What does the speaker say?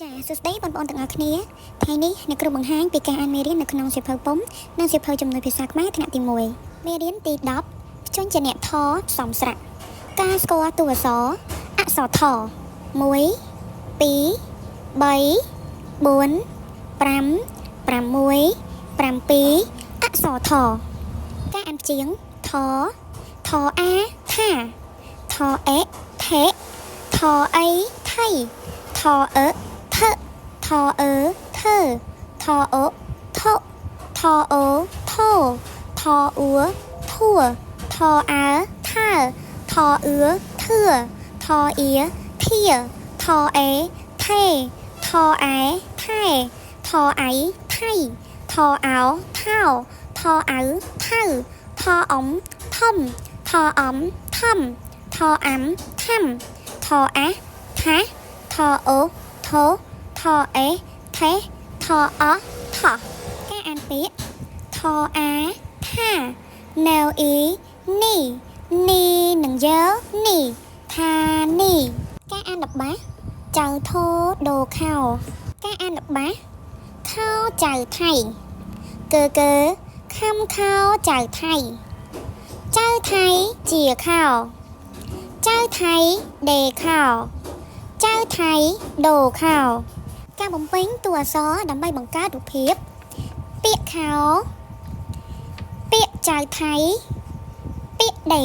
ចាសួស្តីបងប្អូនទាំងអស់គ្នាថ្ងៃនេះអ្នកគ្រូបង្ហាញពីការអានមេរៀននៅក្នុងសៀវភៅពុម្ពនិងសៀវភៅជំនួយភាសាខ្មែរថ្នាក់ទី1មេរៀនទី10ជញ្ជាក់ថផ្សំស្រៈការស្គាល់តួអក្សរអក្សរថ1 2 3 4 5 6 7អក្សរថការអានព្យាង្គថអាថាថអេថេថអីថៃថអឺថថអឺថថអូថថអូថថអ៊ូធัวថអើថាថអឿធឿថអៀធាថអេថេថអែថែថអៃថៃថអោថោថអៅថៅថអំធំថអំធំថអាំធំថអាថាថអូថោថអេថេថអថការអានពាក្យថអាថាណៅអ៊ីនីនឹងយើនីថានីការអានល្បះចៅធោដូខោការអានល្បះខោចៅថៃកើខំខោចៅថៃចៅថៃជាខោចៅថៃដេខោចៅថៃដូខោការបំពេញតួអក្សរដើម្បីបង្កើតរូបភាពពាក្យខោពាក្យចៅថៃពាក្យដេ